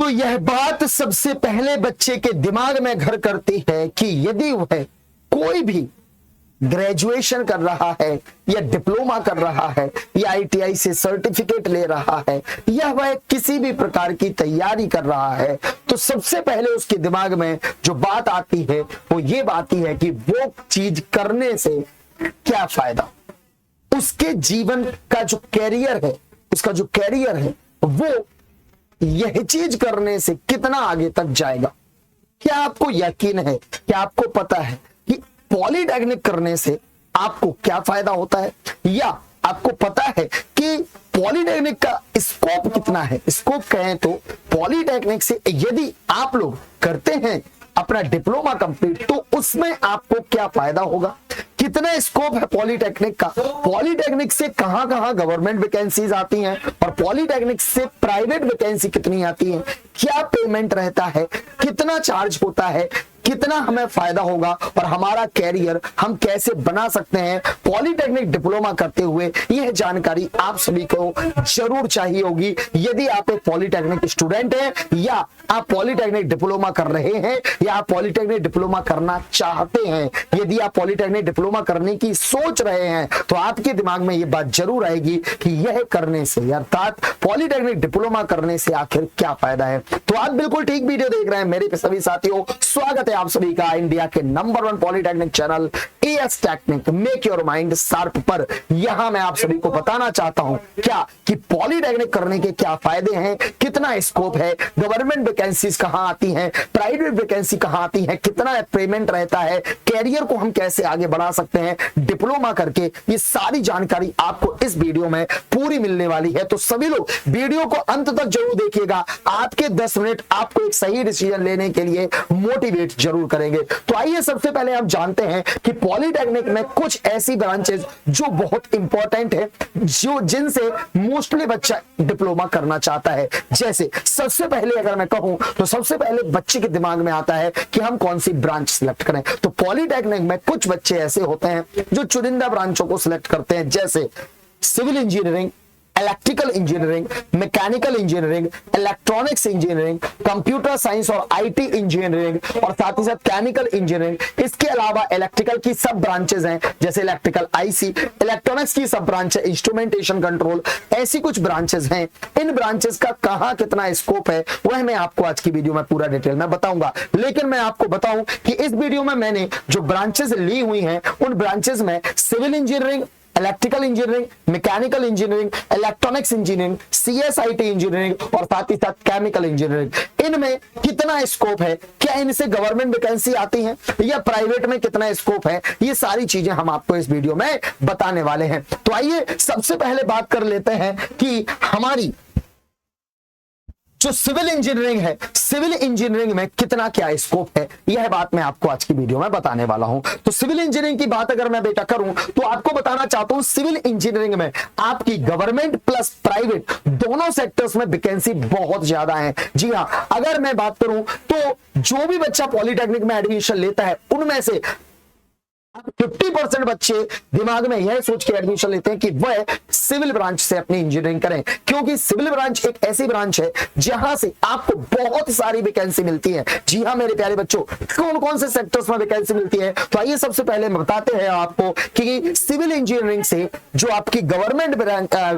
तो यह बात सबसे पहले बच्चे के दिमाग में घर करती है कि यदि वह कोई भी ग्रेजुएशन कर रहा है या डिप्लोमा कर रहा है या आईटीआई से सर्टिफिकेट ले रहा है या वह किसी भी प्रकार की तैयारी कर रहा है, तो सबसे पहले उसके दिमाग में जो बात आती है वो ये बात ही है कि वो चीज करने से क्या फायदा, उसके जीवन का जो कैरियर है, उसका जो कैरियर है वो यह चीज करने से कितना आगे तक जाएगा। क्या आपको यकीन है, क्या आपको पता है कि पॉलीटेक्निक करने से आपको क्या फायदा होता है, या आपको पता है कि पॉलीटेक्निक का स्कोप कितना है। स्कोप कहें तो पॉलीटेक्निक से यदि आप लोग करते हैं अपना डिप्लोमा कंप्लीट तो उसमें आपको क्या फायदा होगा, कितना स्कोप है पॉलीटेक्निक का, पॉलीटेक्निक से कहां कहां गवर्नमेंट वैकेंसीज आती हैं और पॉलीटेक्निक से प्राइवेट वैकेंसी कितनी आती है, क्या पेमेंट रहता है, कितना चार्ज होता है, कितना हमें फायदा होगा और हमारा कैरियर हम कैसे बना सकते हैं पॉलीटेक्निक डिप्लोमा करते हुए, यह जानकारी आप सभी को जरूर चाहिए होगी। यदि आप एक पॉलीटेक्निक स्टूडेंट हैं या आप पॉलीटेक्निक डिप्लोमा कर रहे हैं या आप पॉलीटेक्निक डिप्लोमा करना चाहते हैं, यदि आप पॉलीटेक्निक डिप्लोमा करने की सोच रहे हैं तो आपके दिमाग में यह बात जरूर आएगी कि यह करने से अर्थात पॉलीटेक्निक डिप्लोमा करने से आखिर क्या फायदा है। तो आप बिल्कुल ठीक वीडियो देख रहे हैं मेरे सभी साथियों, स्वागत है आप सभी का इंडिया के number 1 polytechnic channel as technique make your mind sharp पर। यहां मैं आप सभी को बताना चाहता हूं क्या कि पॉलीटेक्निक करने के क्या फायदे हैं, कितना स्कोप है, गवर्नमेंट वैकेंसीज कहां आती हैं, प्राइवेट वैकेंसी कहां आती है, कितना पेमेंट रहता है, कैरियर को हम कैसे आगे बढ़ा सकते हैं डिप्लोमा करके, ये सारी जानकारी आपको इस वीडियो में पूरी मिलने वाली है। तो सभी लोग वीडियो को अंत तक जरूर देखिएगा, आपके 10 मिनट आपको एक सही डिसीजन लेने के लिए मोटिवेट जरूर करेंगे। तो आइए सबसे पहले हम जानते हैं कि पॉलीटेक्निक में कुछ ऐसी ब्रांचेस जो बहुत इंपॉर्टेंट है, जो जिनसे मोस्टली बच्चा डिप्लोमा करना चाहता है। जैसे सबसे पहले अगर मैं कहूं तो सबसे पहले बच्चे के दिमाग में आता है कि हम कौन सी ब्रांच सिलेक्ट करें। तो पॉलीटेक्निक में कुछ बच्चे ऐसे होते हैं जो चुनिंदा ब्रांचों को सिलेक्ट करते हैं, जैसे civil engineering, electrical engineering, mechanical engineering, electronics engineering, computer science और आईटी इंजीनियरिंग और साथ ही साथ केमिकल इंजीनियरिंग। इसके अलावा इलेक्ट्रिकल की सब ब्रांचेस हैं, जैसे इलेक्ट्रिकल आईसी, इलेक्ट्रॉनिक्स की सब ब्रांच है इंस्ट्रूमेंटेशन कंट्रोल, ऐसी कुछ ब्रांचेस हैं। इन ब्रांचेस का कहां कितना स्कोप है वह मैं आपको आज की वीडियो में पूरा डिटेल में बताऊंगा। लेकिन मैं आपको बताऊं कि इस वीडियो में मैंने जो ब्रांचेस ली हुई हैं उन ब्रांचेस में civil engineering, electrical engineering, mechanical engineering, electronics engineering, CSIT engineering और साथ ही साथ केमिकल इंजीनियरिंग, इनमें कितना स्कोप है, क्या इनसे गवर्नमेंट वैकेंसी आती है या प्राइवेट में कितना स्कोप है, ये सारी चीजें हम आपको इस वीडियो में बताने वाले हैं। तो आइए सबसे पहले बात कर लेते हैं कि हमारी जो सिविल इंजीनियरिंग है, सिविल इंजीनियरिंग में कितना क्या स्कोप है, यह बात मैं आपको आज की वीडियो में बताने वाला हूं। तो सिविल इंजीनियरिंग की बात अगर मैं बेटा करूं तो आपको बताना चाहता हूं सिविल इंजीनियरिंग में आपकी गवर्नमेंट प्लस प्राइवेट दोनों सेक्टर्स में वैकेंसी बहुत ज्यादा है। जी हां, अगर मैं बात करूं तो जो भी बच्चा पॉलीटेक्निक में एडमिशन लेता है उनमें से 50% बच्चे दिमाग में यह सोच के एडमिशन लेते हैं कि वह सिविल ब्रांच से अपनी इंजीनियरिंग करें, क्योंकि सिविल ब्रांच एक ऐसी ब्रांच है जहां से आपको बहुत सारी वैकेंसी मिलती है। जी हां मेरे प्यारे बच्चों, कौन कौन से सेक्टर्स में वैकेंसी मिलती है तो आइए सबसे पहले बताते हैं आपको कि सिविल इंजीनियरिंग से जो आपकी गवर्नमेंट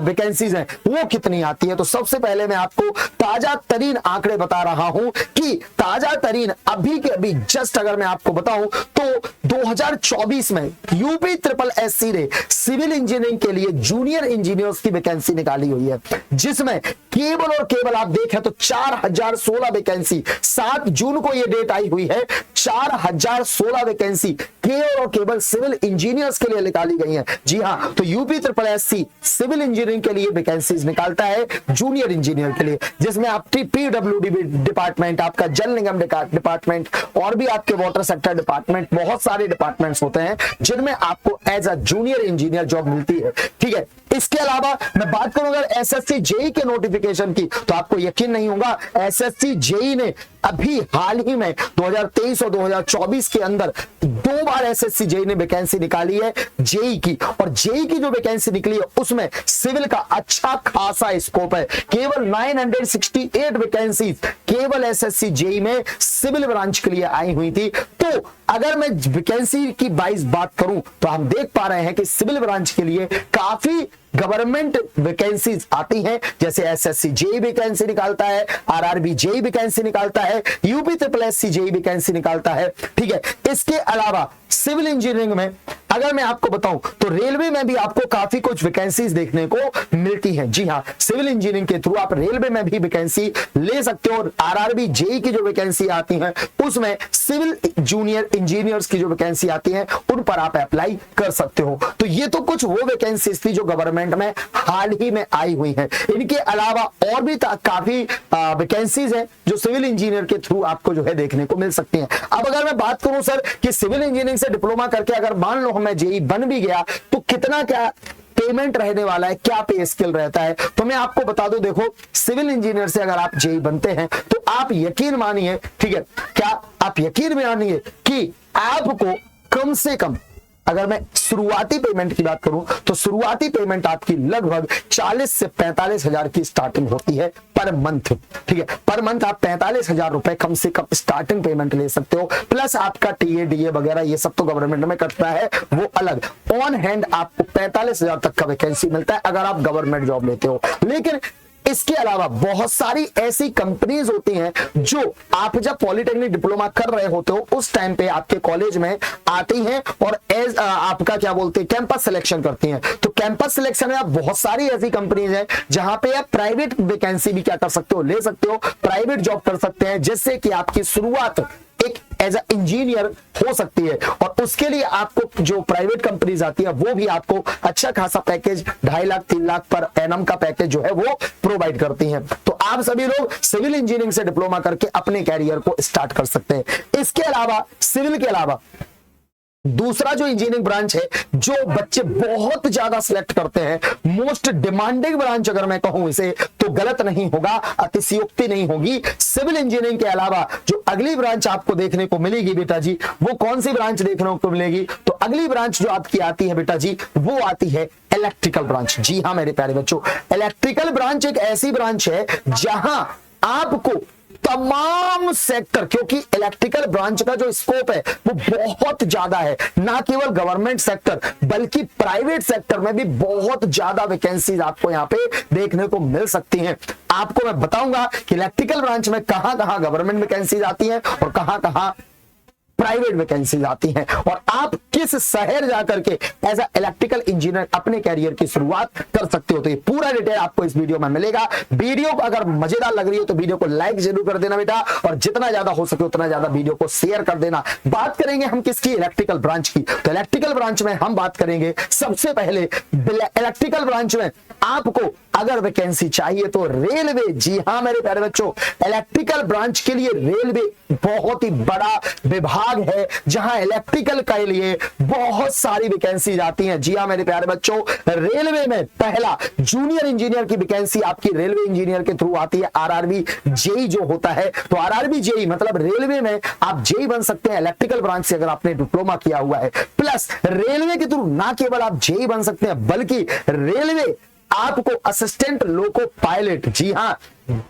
वैकेंसीज है वो कितनी आती है। तो सबसे पहले मैं आपको ताजा तरीन आंकड़े बता रहा हूं कि ताजा तरीन अभी के अभी जस्ट अगर मैं आपको बताऊं तो 2024 में यूपी ट्रिपल एससी ने सिविल इंजीनियरिंग के लिए जूनियर इंजीनियर्स की वैकेंसी निकाली हुई है, जिसमें केवल और केवल आप देखें तो 4016 वैकेंसी, 7 जून को यह डेट आई हुई है, 4016 वैकेंसी केवल और केवल सिविल इंजीनियर्स के लिए निकाली गई है। जी हां, तो UP triple SC civil engineering के लिए वैकेंसीज निकालता है जूनियर इंजीनियर के लिए, जिसमें आप पीडब्ल्यूडी डिपार्टमेंट, आपका जल निगम डिपार्टमेंट और भी आपके वाटर सेक्टर डिपार्टमेंट, बहुत सारे डिपार्टमेंट्स होते हैं जिनमें आपको as a junior engineer job मिलती है। ठीक है, इसके अलावा मैं बात करूं अगर एसएससी जेई के नोटिफिकेशन की तो आपको यकीन नहीं होगा, एसएससी जेई ने अभी हाल ही में 2023 और 2024 के अंदर 2 बार एसएससी जेई ने वैकेंसी निकाली है जेई की, और जेई की जो वैकेंसी निकली है उसमें सिविल का अच्छा खासा स्कोप है। केवल 968 वैकेंसी केवल एसएससी जेई में सिविल ब्रांच के लिए आई हुई थी। तो अगर मैं वैकेंसी की 22 बात करूं तो हम देख पा रहे हैं कि सिविल ब्रांच के लिए काफी गवर्नमेंट वैकेंसीज आती हैं, जैसे एसएससी जेई वैकेंसी निकालता है, आरआरबी जेई वैकेंसी निकालता है, UP triple SC JE vacancy निकालता है। ठीक है, इसके अलावा सिविल इंजीनियरिंग में अगर मैं आपको बताऊं तो रेलवे में भी आपको काफी कुछ वैकेंसीज देखने को मिलती हैं। जी हाँ, सिविल इंजीनियरिंग के थ्रू आप रेलवे में भी वैकेंसी ले सकते हो। आरआरबी जेई की जो वैकेंसी आती है उसमें सिविल जूनियर इंजीनियर्स की जो वैकेंसी आती है उन पर आप अप्लाई कर सकते हो। तो ये तो कुछ वो वैकेंसीज थी जो गवर्नमेंट में हाल ही में आई हुई है। इनके अलावा और भी काफी वैकेंसीज हैं जो सिविल इंजीनियर के थ्रू आपको जो है देखने को मिल सकती हैं। अब अगर मैं बात करूं सर कि सिविल इंजीनियरिंग से डिप्लोमा करके अगर मान लो मैं जेई बन भी गया तो कितना क्या पेमेंट रहने वाला है, क्या पे स्केल रहता है, तो मैं आपको बता दूं। देखो, सिविल इंजीनियर से अगर आप जेई बनते हैं तो आप यकीन मानिए, ठीक है, क्या आप यकीन मानिए कि आपको कम से कम, अगर मैं शुरुआती पेमेंट की बात करूं तो शुरुआती पेमेंट आपकी लगभग 40 से 45 हजार की स्टार्टिंग होती है पर मंथ। ठीक है, पर मंथ आप 45 हजार रुपए कम से कम स्टार्टिंग पेमेंट ले सकते हो, प्लस आपका टीए डीए वगैरह ये सब तो गवर्नमेंट में कटता है, वो अलग। ऑन हैंड आपको 45 हजार तक का वैकेंसी मिलता है अगर आप गवर्नमेंट जॉब लेते हो। लेकिन इसके अलावा बहुत सारी ऐसी कंपनीज होती हैं जो आप जब पॉलिटेक्निक डिप्लोमा कर रहे होते हो उस टाइम पे आपके कॉलेज में आती हैं और एज आपका क्या बोलते हैं कैंपस सिलेक्शन करती हैं। तो कैंपस सिलेक्शन में आप बहुत सारी ऐसी कंपनीज हैं जहां पे आप प्राइवेट वैकेंसी भी क्या कर सकते हो, ले सकते हो, प्राइवेट जॉब कर सकते हैं, जिससे कि आपकी शुरुआत एक एज अ इंजीनियर हो सकती है। और उसके लिए आपको जो प्राइवेट कंपनीज आती है वो भी आपको अच्छा खासा package 2.5 lakh 3 lakh per annum का पैकेज जो है वो प्रोवाइड करती हैं। तो आप सभी लोग सिविल इंजीनियरिंग से डिप्लोमा करके अपने कैरियर को स्टार्ट कर सकते हैं। इसके अलावा सिविल के अलावा दूसरा जो इंजीनियरिंग ब्रांच है जो बच्चे बहुत ज्यादा सिलेक्ट करते हैं, मोस्ट डिमांडिंग ब्रांच अगर मैं कहूं इसे तो गलत नहीं होगा, अतिशयोक्ति नहीं होगी। सिविल इंजीनियरिंग के अलावा जो अगली ब्रांच आपको देखने को मिलेगी बेटा जी, वो कौन सी ब्रांच देखने को मिलेगी, तो अगली ब्रांच जो आपकी आती है बेटा जी वो आती है इलेक्ट्रिकल ब्रांच। जी हाँ मेरे प्यारे बच्चों, इलेक्ट्रिकल ब्रांच एक ऐसी ब्रांच है जहां आपको तमाम सेक्टर, क्योंकि इलेक्ट्रिकल ब्रांच का जो स्कोप है वो बहुत ज्यादा है, ना केवल गवर्नमेंट सेक्टर बल्कि प्राइवेट सेक्टर में भी बहुत ज्यादा वैकेंसीज आपको यहाँ पे देखने को मिल सकती हैं। आपको मैं बताऊंगा कि इलेक्ट्रिकल ब्रांच में कहां कहां गवर्नमेंट वैकेंसीज आती हैं और कहां कहां प्राइवेट वैकेंसीज आती हैं, और आप किस शहर जाकर के एज अ इलेक्ट्रिकल इंजीनियर अपने कैरियर की शुरुआत कर सकते हो। तो ये पूरा डिटेल आपको इस वीडियो में मिलेगा। वीडियो अगर मजेदार लग रही है तो वीडियो को लाइक जरूर कर देना बेटा, और जितना ज्यादा हो सके उतना ज्यादा वीडियो को शेयर कर देना। बात करेंगे हम किसकी, इलेक्ट्रिकल ब्रांच की। तो इलेक्ट्रिकल ब्रांच में हम बात करेंगे सबसे पहले इलेक्ट्रिकल ब्रांच में आपको अगर वैकेंसी चाहिए तो रेलवे। जी हाँ मेरे प्यारे बच्चों, इलेक्ट्रिकल ब्रांच के लिए रेलवे बहुत ही बड़ा विभाग है जहां इलेक्ट्रिकल के लिए बहुत सारी वैकेंसी आती हैं। जी हाँ मेरे प्यारे बच्चों, रेलवे में पहला जूनियर इंजीनियर की वैकेंसी आपकी रेलवे इंजीनियर के थ्रू आती है, आरआरबी जेई जो होता है। तो आरआरबी जेई मतलब रेलवे में आप जेई बन सकते हैं इलेक्ट्रिकल ब्रांच से अगर आपने डिप्लोमा किया हुआ है। प्लस रेलवे के थ्रू ना केवल आप जेई बन सकते हैं बल्कि रेलवे आपको असिस्टेंट लोको पायलट, जी हाँ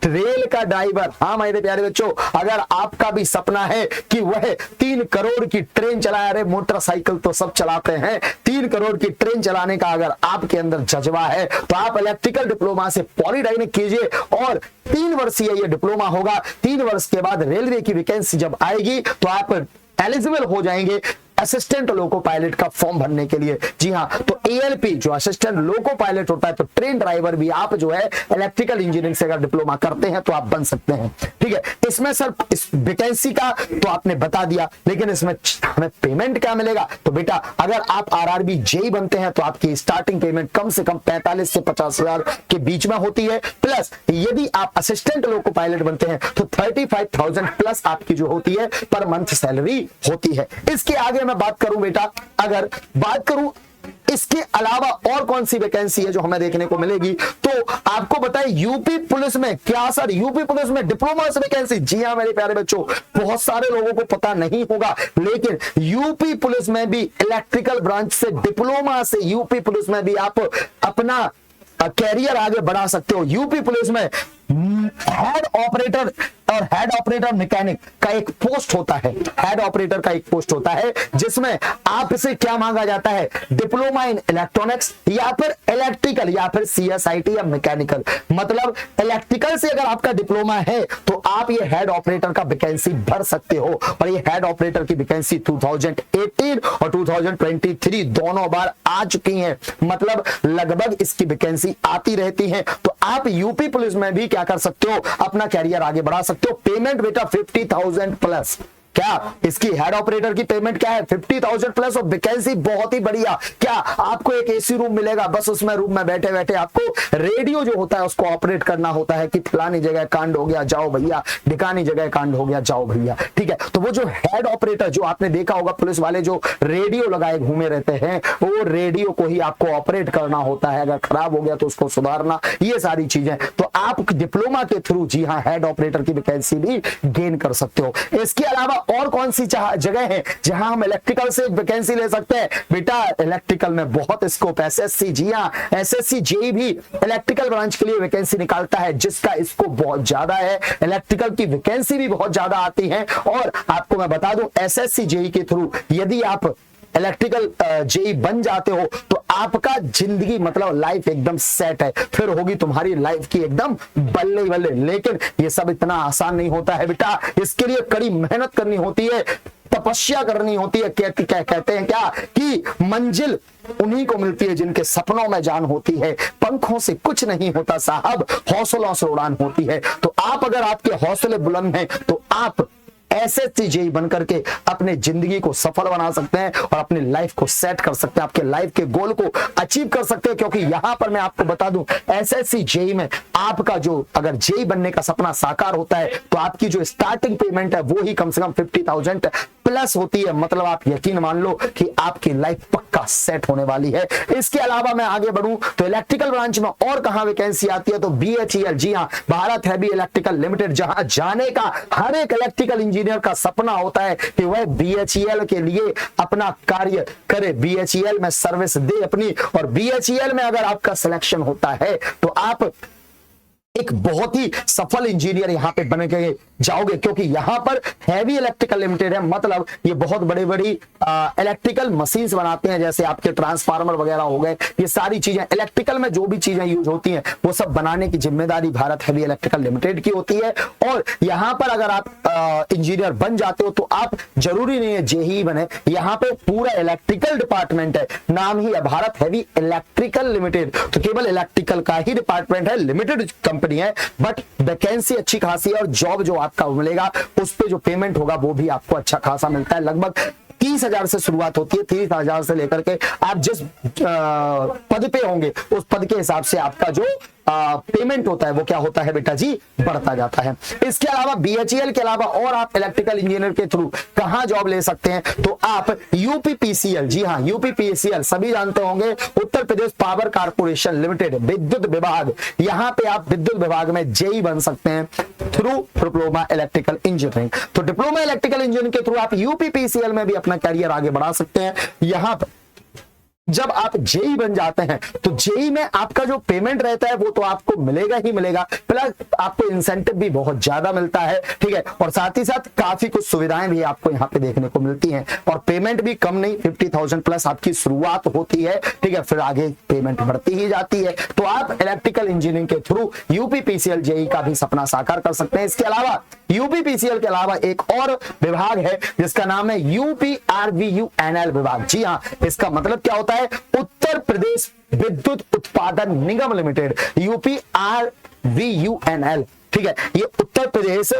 रेल का ड्राइवर, हाँ मेरे प्यारे बच्चों, अगर आपका भी सपना है कि वह 3 करोड़ की ट्रेन चलाए, अरे मोटरसाइकिल तो सब चलाते हैं, 3 करोड़ की ट्रेन चलाने का अगर आपके अंदर जज्बा है तो आप इलेक्ट्रिकल डिप्लोमा से पॉलीटेक्निक कीजिए और 3 वर्षीय ये डिप्लोमा होगा। 3 वर्ष के बाद रेलवे की वैकेंसी जब आएगी तो आप एलिजिबल हो जाएंगे असिस्टेंट लोको पायलट का फॉर्म भरने के लिए। जी हाँ, तो एएलपी जो असिस्टेंट लोको पायलट होता है, तो ट्रेन ड्राइवर भी आप जो है इलेक्ट्रिकल इंजीनियरिंग से अगर डिप्लोमा करते हैं तो आप बन सकते हैं। ठीक है, इसमें सर इस वैकेंसी का तो आपने बता दिया, लेकिन इसमें हमें पेमेंट क्या मिलेगा। तो बेटा अगर आप आरआरबी जेई बनते हैं तो आपकी स्टार्टिंग पेमेंट कम से कम 45 से 50 हजार के बीच में होती है। प्लस यदि आप असिस्टेंट लोको पायलट बनते हैं तो 35,000 प्लस आपकी जो होती है पर मंथ सैलरी होती है। इसके आगे मैं बात करूं बेटा, अगर बात करूं इसके अलावा और कौन सी वैकेंसी है जो हमें देखने को मिलेगी? तो आपको बताएं यूपी पुलिस में, क्या सर यूपी पुलिस में डिप्लोमा से वैकेंसी? जी हाँ मेरे प्यारे बच्चों, बहुत सारे लोगों को पता नहीं होगा, लेकिन यूपी पुलिस में भी इलेक्ट्रिकल ब्रांच से डिप्लोमा से यूपी पुलिस में भी आप अपना कैरियर आगे बढ़ा सकते हो। यूपी पुलिस में हेड ऑपरेटर और हेड ऑपरेटर मैकेनिक का एक पोस्ट होता है, हेड ऑपरेटर का एक पोस्ट होता है, जिसमें आपसे क्या मांगा जाता है? डिप्लोमा इन इलेक्ट्रॉनिक्स या फिर इलेक्ट्रिकल या फिर CSIT या मैकेनिकल। मतलब इलेक्ट्रिकल से अगर आपका डिप्लोमा है तो आप ये हेड ऑपरेटर का वैकेंसी भर सकते हो। और ये हेड ऑपरेटर की वैकेंसी 2018 और 2023 दोनों बार आ चुकी है, मतलब लगभग इसकी वैकेंसी आती रहती है। तो आप यूपी पुलिस में भी क्या कर सकते हो? अपना कैरियर आगे बढ़ा सकते हो। पेमेंट बेटा 50,000 प्लस। क्या इसकी हेड ऑपरेटर की पेमेंट क्या है? 50,000 प्लस। और वैकेंसी बहुत ही बढ़िया। क्या आपको एक एसी रूम मिलेगा, बस उसमें रूम में बैठे बैठे आपको रेडियो जो होता है उसको ऑपरेट करना होता है कि फलानी जगह कांड हो गया जाओ भैया, ढिकानी जगह कांड हो गया जाओ भैया, ठीक है। तो वो जो हेड ऑपरेटर जो आपने देखा होगा पुलिस वाले जो रेडियो लगाए घूमे रहते हैं, वो रेडियो को ही आपको ऑपरेट करना होता है। अगर खराब हो गया तो उसको सुधारना, ये सारी चीजें। तो आप डिप्लोमा के थ्रू जी हाँ हेड ऑपरेटर की वैकेंसी भी गेन कर सकते हो। इसके अलावा और कौन सी जगह है जहां हम इलेक्ट्रिकल से वैकेंसी ले सकते हैं? बेटा इलेक्ट्रिकल में बहुत स्कोप। एसएससी, जी हां एसएससी जेई भी इलेक्ट्रिकल ब्रांच के लिए वैकेंसी निकालता है, जिसका स्कोप बहुत ज्यादा है। इलेक्ट्रिकल की वैकेंसी भी बहुत ज्यादा आती है। और आपको मैं बता दूं एसएससी जेई के थ्रू यदि आप इलेक्ट्रिकल जेई बन जाते हो तो आपका जिंदगी मतलब लाइफ एकदम सेट है, फिर होगी तुम्हारी लाइफ की एकदम बल्ले बल्ले। लेकिन ये सब इतना आसान नहीं होता है बेटा, इसके लिए कड़ी मेहनत करनी होती है, तपस्या करनी होती है। कहते हैं क्या कि मंजिल उन्हीं को मिलती है जिनके सपनों में जान होती है। पंखों से कुछ नहीं होता साहब, हौसलों से उड़ान होती है। तो आप अगर आपके हौसले बुलंद हैं तो आप एसएससी जेई बनकर के अपने जिंदगी को सफल बना सकते हैं और अपनी लाइफ को सेट कर सकते हैं, आपके लाइफ के गोल को अचीव कर सकते हैं। क्योंकि यहां पर मैं आपको बता दूं एसएससी जेई में आपका जो अगर जेई बनने का सपना साकार होता है तो आपकी जो स्टार्टिंग पेमेंट है वो ही कम से कम 50,000 प्लस होती है। मतलब आप यकीन मान लो कि आपकी लाइफ पक्का सेट होने वाली है। इसके अलावा मैं आगे बढ़ूं तो इलेक्ट्रिकल ब्रांच में और कहां वैकेंसी आती है? तो BHEL, जी हां भारत हैवी इलेक्ट्रिकल लिमिटेड, जहां जाने का हर एक इलेक्ट्रिकल इंजीनियर का सपना होता है कि वह BHEL के लिए अपना कार्य करे, BHEL में सर्विस दे अपनी। और BHEL में अगर आपका सिलेक्शन होता है तो आप एक बहुत ही सफल इंजीनियर यहां पे बन के जाओगे, क्योंकि यहां पर हैवी इलेक्ट्रिकल लिमिटेड है। मतलब ये बहुत बड़ी बड़ी इलेक्ट्रिकल मशीन्स बनाते हैं, जैसे आपके ट्रांसफार्मर वगैरह हो गए, ये सारी चीजें इलेक्ट्रिकल में जो भी चीजें यूज होती हैं वो सब बनाने की जिम्मेदारी भारत हैवी इलेक्ट्रिकल लिमिटेड की होती है। और यहां पर अगर आप इंजीनियर बन जाते हो तो आप जरूरी नहीं है जेई बने, यहाँ पे पूरा इलेक्ट्रिकल डिपार्टमेंट है, नाम ही है भारत हैवी इलेक्ट्रिकल लिमिटेड। तो केवल इलेक्ट्रिकल का ही डिपार्टमेंट है, लिमिटेड कंपनी है, बट वैकेंसी अच्छी खासी है और जॉब जो आपका मिलेगा उस पे जो पेमेंट होगा वो भी आपको अच्छा खासा मिलता है। लगभग 30,000 से शुरुआत होती है, 30,000 से लेकर के आप जिस पद पे होंगे उस पद के हिसाब से आपका जो पेमेंट होता है वो क्या होता है बेटा जी, बढ़ता जाता है। इसके अलावा BHEL के अलावा और आप इलेक्ट्रिकल इंजीनियर के थ्रू कहां जॉब ले सकते हैं? तो आप UPPCL, जी हां UPPCL सभी जानते होंगे, Uttar Pradesh power corporation limited विद्युत विभाग, यहां पे आप विद्युत विभाग में जेई बन सकते हैं थ्रू डिप्लोमा इलेक्ट्रिकल इंजीनियरिंग। तो डिप्लोमा इलेक्ट्रिकल इंजीनियरिंग के थ्रू आप UPPCL में भी अपना कैरियर आगे बढ़ा सकते हैं। यहां पर जब आप जेई बन जाते हैं तो जेई में आपका जो पेमेंट रहता है वो तो आपको मिलेगा ही मिलेगा, प्लस आपको इंसेंटिव भी बहुत ज्यादा मिलता है, ठीक है। और साथ ही साथ काफी कुछ सुविधाएं भी आपको यहाँ पे देखने को मिलती हैं और पेमेंट भी कम नहीं, 50,000 प्लस आपकी शुरुआत होती है, ठीक है, फिर आगे पेमेंट बढ़ती ही जाती है। तो आप इलेक्ट्रिकल इंजीनियरिंग के थ्रू UPPCL जेई का भी सपना साकार कर सकते हैं। इसके अलावा UPPCL के अलावा एक और विभाग है जिसका नाम है UPRVUNL विभाग। जी हाँ, इसका मतलब क्या होता है? उत्तर प्रदेश विद्युत उत्पादन निगम लिमिटेड, UPRVUNL, ठीक है। ये उत्तर प्रदेश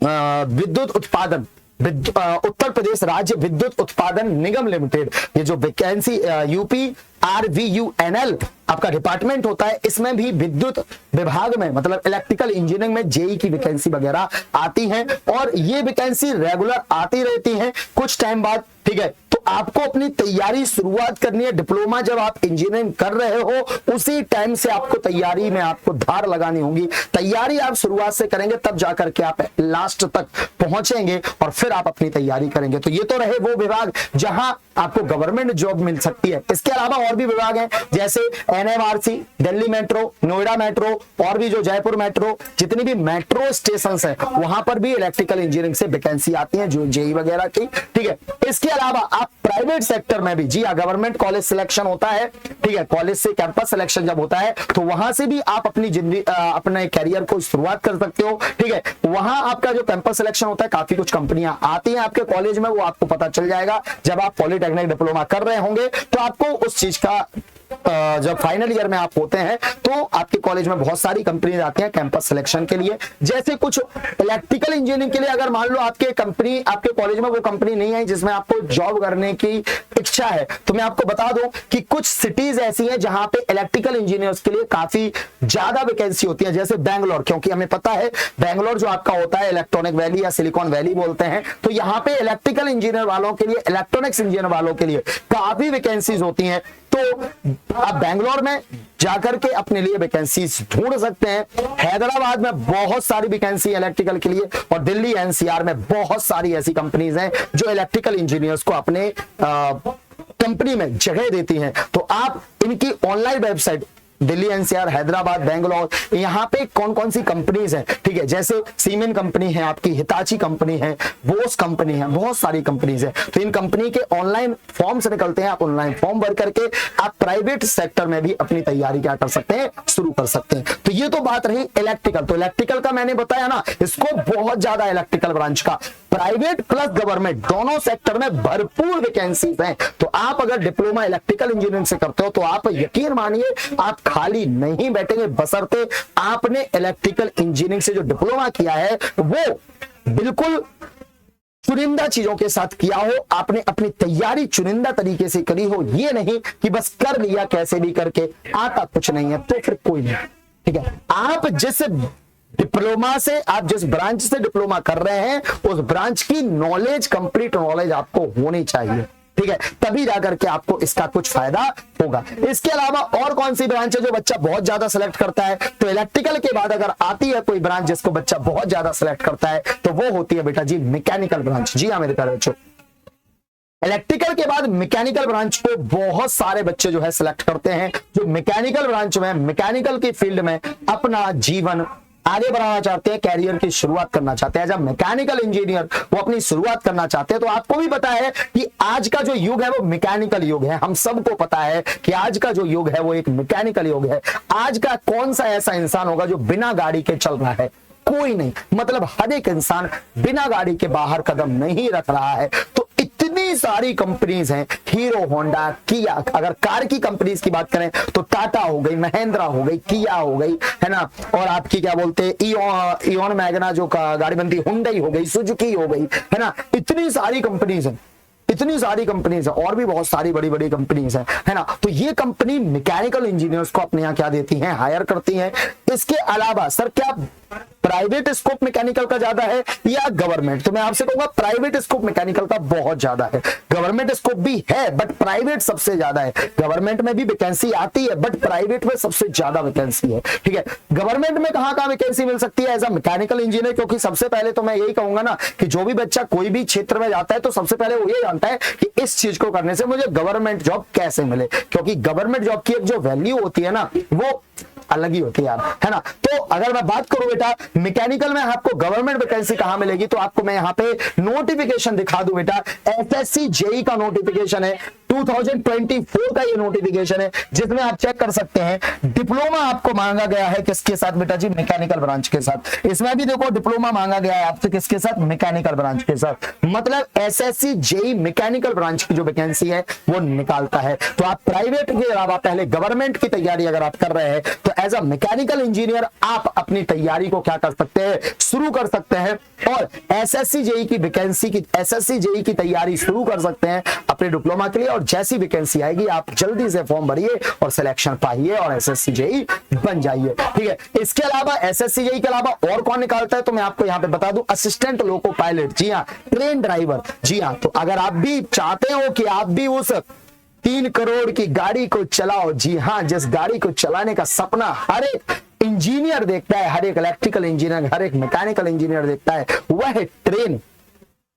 विद्युत उत्पादन उत्तर प्रदेश राज्य विद्युत उत्पादन निगम लिमिटेड, ये जो वैकेंसी UPRVUNL आपका डिपार्टमेंट होता है, इसमें भी विद्युत विभाग में मतलब इलेक्ट्रिकल इंजीनियरिंग में जेई की वैकेंसी वगैरह आती हैं और ये वैकेंसी रेगुलर आती रहती हैं कुछ टाइम बाद, ठीक है। तो आपको अपनी तैयारी शुरुआत करनी है। डिप्लोमा जब आप इंजीनियरिंग कर रहे हो उसी टाइम से आपको तैयारी में आपको धार लगानी होगी। तैयारी आप शुरुआत से करेंगे तब जाकर के आप लास्ट तक पहुंचेंगे और फिर आप अपनी तैयारी करेंगे। तो ये तो रहे वो विभाग जहां आपको गवर्नमेंट जॉब मिल सकती है। इसके अलावा और भी विभाग हैं जैसे NMRC, Delhi metro, Noida metro और भी जो जयपुर मेट्रो, जितनी भी मेट्रो स्टेशन है वहां पर भी इलेक्ट्रिकल इंजीनियरिंग से वैकेंसी आती है, जो जेई वगैरह की। ठीक है, इसके अलावा आप प्राइवेट सेक्टर में भी, जी हाँ, गवर्नमेंट कॉलेज सिलेक्शन होता है। ठीक है, कॉलेज से कैंपस सिलेक्शन जब होता है तो वहां से भी आप अपनी जिंदगी अपने कैरियर को शुरुआत कर सकते हो। ठीक है, वहां आपका जो कैंपस सिलेक्शन होता है, काफी कुछ कंपनियां आती हैं आपके कॉलेज में, वो आपको पता चल जाएगा जब आप पॉलिटेक्निक डिप्लोमा कर रहे होंगे। तो आपको उस चीज का जब फाइनल ईयर में आप होते हैं तो आपके कॉलेज में बहुत सारी कंपनी आती हैं कैंपस सिलेक्शन के लिए। जैसे कुछ इलेक्ट्रिकल इंजीनियरिंग के लिए अगर मान लो आपके कंपनी, आपके कॉलेज में वो कंपनी नहीं आई जिसमें आपको जॉब करने की इच्छा है, तो मैं आपको बता दूं कि कुछ सिटीज ऐसी हैं जहां पे इलेक्ट्रिकल इंजीनियर्स के लिए काफी ज्यादा वैकेंसी होती है। जैसे बैंगलोर, क्योंकि हमें पता है बैंगलोर जो आपका होता है इलेक्ट्रॉनिक वैली या सिलिकॉन वैली बोलते हैं, तो यहाँ पे इलेक्ट्रिकल इंजीनियर वालों के लिए, इलेक्ट्रॉनिक्स इंजीनियर वालों के लिए काफी वैकेंसीज होती हैं। तो आप बैंगलोर में जाकर के अपने लिए वैकेंसीज ढूंढ सकते हैं। हैदराबाद में बहुत सारी वैकेंसी इलेक्ट्रिकल के लिए और दिल्ली एनसीआर में बहुत सारी ऐसी कंपनीज हैं जो इलेक्ट्रिकल इंजीनियर्स को अपने कंपनी में जगह देती हैं। तो आप इनकी online website, Delhi NCR, Hyderabad, Bangalore, यहाँ पे कौन कौन सी कंपनीज हैं, ठीक है, जैसे सीमेन कंपनी है आपकी, हिताची कंपनी है, बोस कंपनी है, बहुत सारी कंपनीज है। तो इन कंपनी के ऑनलाइन फॉर्म्स निकलते हैं, आप ऑनलाइन फॉर्म भर करके आप प्राइवेट सेक्टर में भी अपनी तैयारी क्या कर सकते हैं, शुरू कर सकते हैं। तो ये तो बात रही इलेक्ट्रिकल। तो इलेक्ट्रिकल का मैंने बताया ना, इसको बहुत ज्यादा इलेक्ट्रिकल ब्रांच का प्राइवेट प्लस गवर्नमेंट दोनों सेक्टर में भरपूर वैकेंसीज हैं। तो आप अगर डिप्लोमा इलेक्ट्रिकल इंजीनियरिंग से करते हो तो आप यकीन मानिए आप खाली नहीं बैठेंगे, बशर्ते आपने इलेक्ट्रिकल इंजीनियरिंग से जो डिप्लोमा किया है वो बिल्कुल चुनिंदा चीजों के साथ किया हो, आपने अपनी तैयारी चुनिंदा तरीके से करी हो। ये नहीं कि बस कर लिया कैसे भी करके, आता कुछ नहीं है तो फिर कोई नहीं। ठीक है, आप जिस डिप्लोमा से, आप जिस ब्रांच से डिप्लोमा कर रहे हैं उस ब्रांच की नॉलेज, कंप्लीट नॉलेज आपको होनी चाहिए। ठीक है, तभी जाकर के आपको इसका कुछ फायदा होगा। इसके अलावा और कौन सी ब्रांच है जो बच्चा बहुत ज्यादा सिलेक्ट करता है? तो इलेक्ट्रिकल के बाद अगर आती है कोई ब्रांच जिसको बच्चा बहुत ज्यादा सिलेक्ट करता है तो वो होती है बेटा जी मैकेनिकल ब्रांच। जी हाँ मेरे प्यारे बच्चों, इलेक्ट्रिकल के बाद मैकेनिकल ब्रांच को बहुत सारे बच्चे जो है सिलेक्ट करते हैं, जो मैकेनिकल ब्रांच में, मैकेनिकल की फील्ड में अपना जीवन आगे बढ़ाना चाहते हैं, कैरियर की शुरुआत करना चाहते हैं। जब मैकेनिकल इंजीनियर वो अपनी शुरुआत करना चाहते हैं तो आपको भी पता है कि आज का जो युग है वो मैकेनिकल युग है। हम सबको पता है कि आज का जो युग है वो एक मैकेनिकल युग है। आज का कौन सा ऐसा इंसान होगा जो बिना गाड़ी के चल रहा है? कोई नहीं। मतलब हर एक इंसान बिना गाड़ी के बाहर कदम नहीं रख रहा है। तो इतनी सारी कंपनीज हैं, हीरो, होंडा, किया। अगर कार की कंपनीज की बात करें तो टाटा हो गई, महिंद्रा हो गई, किया हो गई, है ना, और आपकी क्या बोलते हैं इओन मैग्ना जो गाड़ी बनती, हुंडई हो गई, सुजुकी हो गई, है ना। इतनी सारी कंपनीज हैं, इतनी सारी कंपनीज है और भी बहुत सारी बड़ी बड़ी कंपनीज है ना। तो ये कंपनी मैकेनिकल इंजीनियर्स को अपने यहाँ क्या देती हैं, हायर करती हैं। इसके अलावा सर क्या प्राइवेट स्कोप मैकेनिकल का ज्यादा है या गवर्नमेंट? तो मैं आपसे कहूंगा प्राइवेट स्कोप मैकेनिकल का बहुत ज्यादा है। गवर्नमेंट स्कोप भी है बट प्राइवेट सबसे ज्यादा है। गवर्नमेंट में भी वैकेंसी आती है बट प्राइवेट में सबसे ज्यादा वैकेंसी है। ठीक है, गवर्नमेंट में कहां वैकेंसी मिल सकती है एज अ मैकेनिकल इंजीनियर? क्योंकि सबसे पहले तो मैं यही कहूंगा ना कि जो भी बच्चा कोई भी क्षेत्र में जाता है तो सबसे पहले वो ये जानता है कि इस चीज को करने से मुझे गवर्नमेंट जॉब कैसे मिले, क्योंकि गवर्नमेंट जॉब की एक जो वैल्यू होती है ना वो अलग ही होती है यार, है ना। तो अगर मैं बात करूं बेटा मैकेनिकल में आपको गवर्नमेंट वैकेंसी कहां मिलेगी, तो आपको मैं यहां पे नोटिफिकेशन दिखा दूं बेटा। एसएससी जेई का नोटिफिकेशन है, 2024 का ये नोटिफिकेशन है, जिसमें आप चेक कर सकते हैं डिप्लोमा आपको मांगा गया है किसके साथ बेटा जी, मैकेनिकल ब्रांच के साथ। इसमें भी देखो डिप्लोमा मांगा गया है आपसे किसके साथ, मैकेनिकल ब्रांच के साथ। मतलब एसएससी जेई मैकेनिकल ब्रांच की जो वैकेंसी है वो निकालता है। तो आप प्राइवेट के अलावा पहले गवर्नमेंट की तैयारी अगर आप कर रहे हैं तो एज अ मैकेनिकल इंजीनियर आप अपनी तैयारी को क्या कर सकते हैं, शुरू कर सकते हैं और एसएससी जेई की वैकेंसी की एसएससी जेई की तैयारी शुरू कर सकते हैं अपने डिप्लोमा के लिए। और जैसी वैकेंसी आएगी आप जल्दी से फॉर्म भरिए और सिलेक्शन पाइए और एसएससी जेई बन जाइए। ठीक है, इसके अलावा एसएससी जेई के अलावा और कौन निकालता है तो मैं आपको यहाँ पे बता दूं, असिस्टेंट लोको पायलट, जी हाँ, ट्रेन ड्राइवर। जी हाँ, तो अगर आप भी चाहते हो कि आप भी उस 3 करोड़ की गाड़ी को चलाओ, जी हाँ, जिस गाड़ी को चलाने का सपना हर एक इंजीनियर देखता है, हर एक इलेक्ट्रिकल इंजीनियर, हर एक मैकेनिकल इंजीनियर देखता है, वह है ट्रेन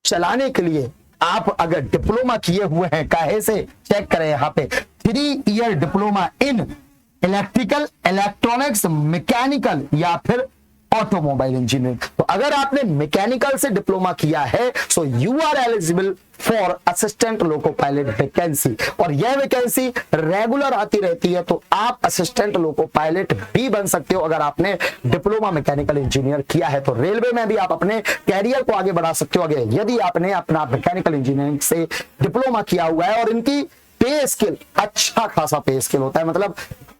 चलाने के लिए आप अगर डिप्लोमा किए हुए हैं, काहे से चेक करें यहाँ पे 3 year diploma in electrical, electronics, mechanical या फिर ऑटोमोबाइल इंजीनियरिंग। तो अगर आपने मैकेनिकल से डिप्लोमा किया है so you are eligible for assistant loco pilot vacancy, और यह वैकेंसी रेगुलर आती रहती है। तो आप असिस्टेंट लोको पायलट भी बन सकते हो अगर आपने डिप्लोमा मैकेनिकल इंजीनियर किया है। तो रेलवे में भी आप अपने कैरियर को आगे बढ़ा सकते हो आगे यदि आपने अपना मैकेनिकल इंजीनियरिंग से डिप्लोमा किया हुआ है। और इनकी पे स्केल अच्छा खासा पे स्केल होता है, मतलब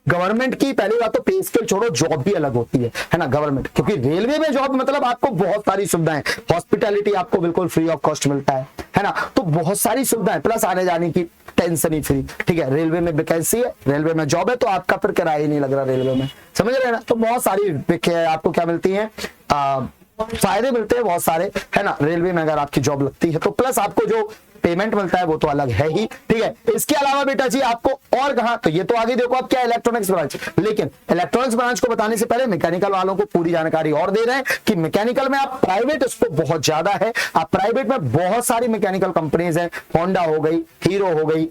गवर्नमेंट की पहली बात तो पे स्केल छोड़ो, जॉब भी अलग होती है ना गवर्नमेंट, क्योंकि रेलवे में जॉब मतलब आपको बहुत सारी सुविधाएं, हॉस्पिटैलिटी आपको बिल्कुल फ्री ऑफ कॉस्ट मिलता है ना, तो बहुत सारी सुविधाएं प्लस आने जाने की टेंशन ही फ्री। ठीक है, रेलवे में वैकेंसी है, रेलवे में जॉब है, तो आपका फिर किराया ही नहीं लग रहा रेलवे में, समझ रहे हैं ना। तो बहुत सारी आपको क्या मिलती है, फायदे मिलते हैं बहुत सारे, है ना, रेलवे में अगर आपकी जॉब लगती है तो। प्लस आपको जो पेमेंट मिलता है वो तो अलग है ही। ठीक है, इसके अलावा बेटा जी आपको और कहां, तो ये तो आगे देखो आप क्या इलेक्ट्रॉनिक्स ब्रांच, लेकिन इलेक्ट्रॉनिक्स ब्रांच को बताने से पहले मैकेनिकल वालों को पूरी जानकारी और दे रहे हैं कि मैकेनिकल में आप प्राइवेट स्कोप बहुत ज्यादा है। आप प्राइवेट में बहुत सारी मैकेनिकल कंपनीज है, होंडा हो गई, हीरो हो गई,